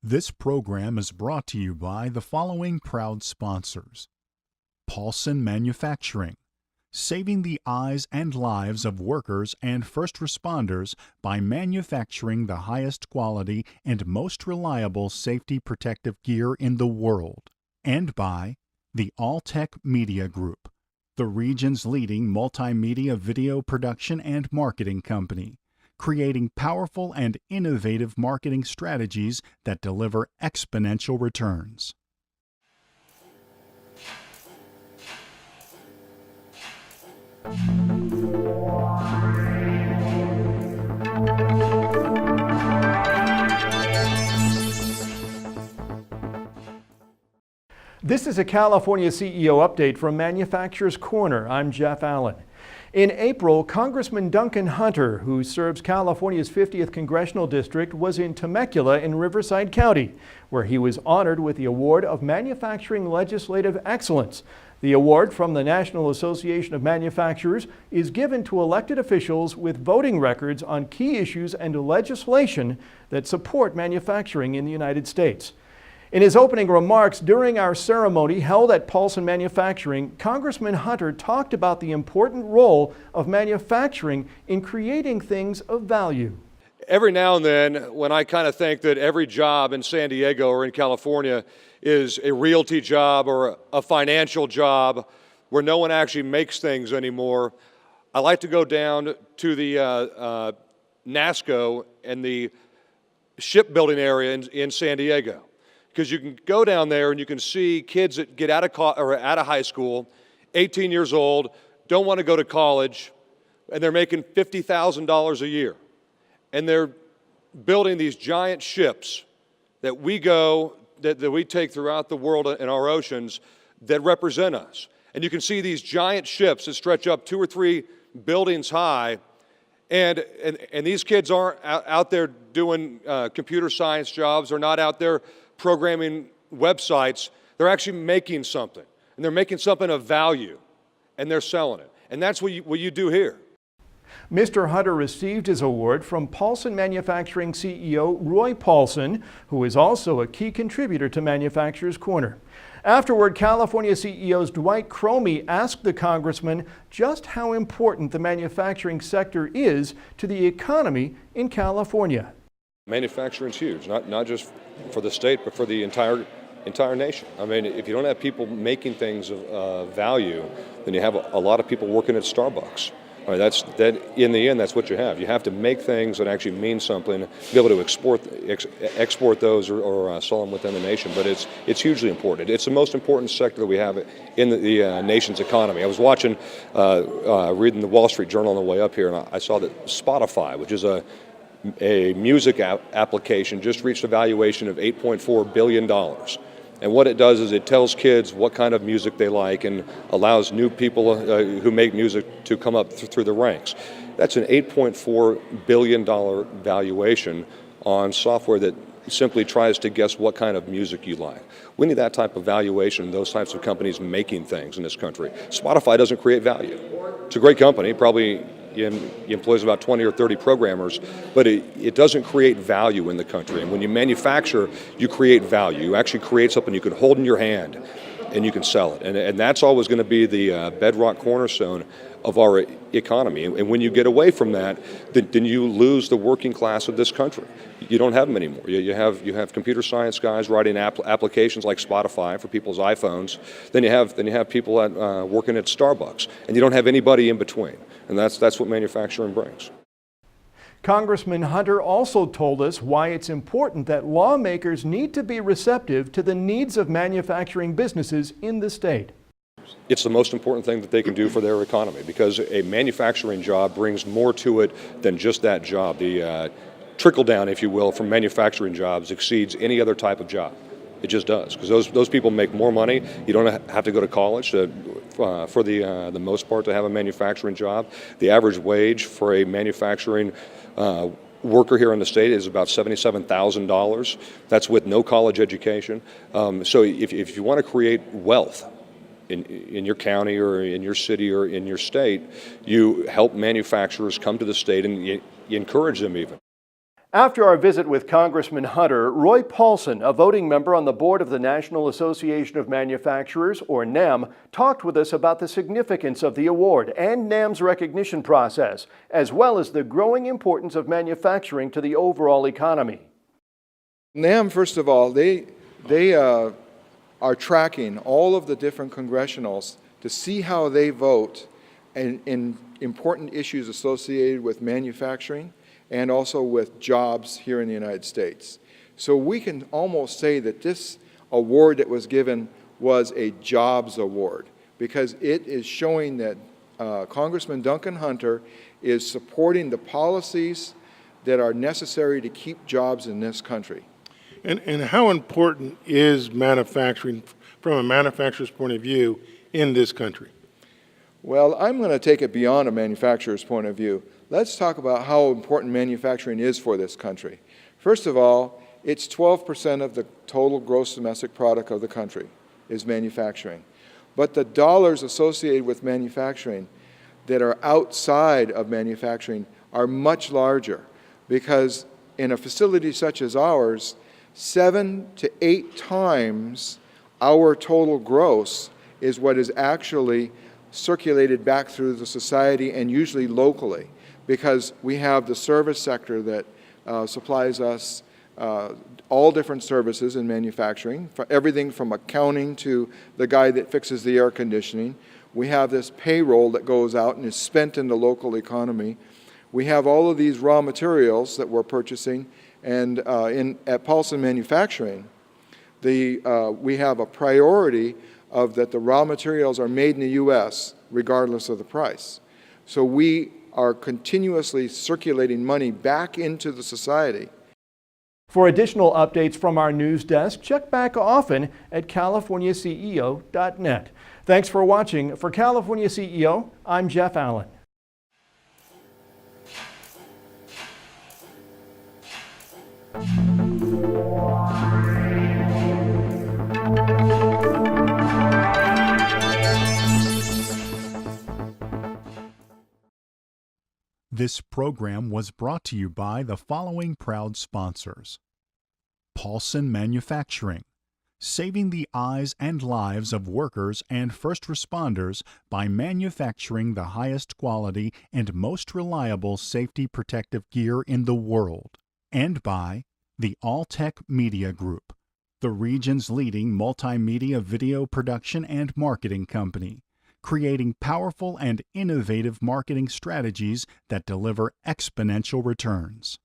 This program is brought to you by the following proud sponsors: Paulson Manufacturing, saving the eyes and lives of workers and first responders by manufacturing the highest quality and most reliable safety protective gear in the world. And by the All-Tech Media Group, the region's leading multimedia video production and marketing company, creating powerful and innovative marketing strategies that deliver exponential returns. This is a California CEO update from Manufacturers Corner. I'm Jeff Allen. In April, Congressman Duncan Hunter, who serves California's 50th Congressional District, was in Temecula in Riverside County, where he was honored with the Award of Manufacturing Legislative Excellence. The award from the National Association of Manufacturers is given to elected officials with voting records on key issues and legislation that support manufacturing in the United States. In his opening remarks during our ceremony held at Paulson Manufacturing, Congressman Hunter talked about the important role of manufacturing in creating things of value. Every now and then, when I kind of think that every job in San Diego or in California is a realty job or a financial job where no one actually makes things anymore, I like to go down to the NASCO and the shipbuilding area in San Diego. Because you can go down there and you can see kids that get out of high school, 18 years old, don't want to go to college, and they're making $50,000 a year. And they're building these giant ships that we take throughout the world in our oceans that represent us. And you can see these giant ships that stretch up 2 or 3 buildings high, and these kids aren't out there doing computer science jobs. They're not out there programming websites. They're actually making something, and they're making something of value, and they're selling it. And that's what you do here. Mr. Hunter received his award from Paulson Manufacturing CEO Roy Paulson, who is also a key contributor to Manufacturers Corner. Afterward, California CEO's Dwight Cromie asked the congressman just how important the manufacturing sector is to the economy in California. Manufacturing is huge, not just for the state, but for the entire nation. I mean, if you don't have people making things of value, then you have a lot of people working at Starbucks. I mean, in the end, that's what you have. You have to make things that actually mean something, be able to export those or sell them within the nation. But it's hugely important. It's the most important sector that we have in the nation's economy. I was watching, reading the Wall Street Journal on the way up here, and I saw that Spotify, which is a music application, just reached a valuation of $8.4 billion. And what it does is it tells kids what kind of music they like and allows new people who make music to come up through the ranks. That's an $8.4 billion valuation on software that simply tries to guess what kind of music you like. We need that type of valuation, those types of companies making things in this country. Spotify doesn't create value. It's a great company, probably employs about 20 or 30 programmers, but it doesn't create value in the country. And when you manufacture, you create value. You actually create something you can hold in your hand and you can sell it. And that's always going to be the bedrock cornerstone of our economy. And when you get away from that, then you lose the working class of this country. You don't have them anymore. You have computer science guys writing applications like Spotify for people's iPhones. Then you have people working at Starbucks, and you don't have anybody in between. And that's what manufacturing brings. Congressman Hunter also told us why it's important that lawmakers need to be receptive to the needs of manufacturing businesses in the state. It's the most important thing that they can do for their economy, because a manufacturing job brings more to it than just that job. The trickle down, if you will, from manufacturing jobs exceeds any other type of job. It just does, because those people make more money. You don't have to go to college for the most part to have a manufacturing job. The average wage for a manufacturing worker here in the state is about $77,000. That's with no college education. So if you want to create wealth in your county or in your city or in your state, you help manufacturers come to the state and you encourage them even. After our visit with Congressman Hunter, Roy Paulson, a voting member on the board of the National Association of Manufacturers, or NAM, talked with us about the significance of the award and NAM's recognition process, as well as the growing importance of manufacturing to the overall economy. NAM, first of all, they are tracking all of the different congressionals to see how they vote in important issues associated with manufacturing and also with jobs here in the United States. So we can almost say that this award that was given was a jobs award because it is showing that Congressman Duncan Hunter is supporting the policies that are necessary to keep jobs in this country. And how important is manufacturing from a manufacturer's point of view in this country? Well, I'm going to take it beyond a manufacturer's point of view. Let's talk about how important manufacturing is for this country. First of all, it's 12% of the total gross domestic product of the country is manufacturing. But the dollars associated with manufacturing that are outside of manufacturing are much larger because in a facility such as ours, 7 to 8 times our total gross is what is actually circulated back through the society and usually locally because we have the service sector that supplies us all different services in manufacturing, everything from accounting to the guy that fixes the air conditioning. We have this payroll that goes out and is spent in the local economy. We have all of these raw materials that we're purchasing, and at Paulson Manufacturing, we have a priority of that the raw materials are made in the U.S. regardless of the price. So we are continuously circulating money back into the society. For additional updates from our news desk, check back often at CaliforniaCEO.net. Thanks for watching. For California CEO, I'm Jeff Allen. This program was brought to you by the following proud sponsors: Paulson Manufacturing, saving the eyes and lives of workers and first responders by manufacturing the highest quality and most reliable safety protective gear in the world. And by the All-Tech Media Group, the region's leading multimedia video production and marketing company, creating powerful and innovative marketing strategies that deliver exponential returns.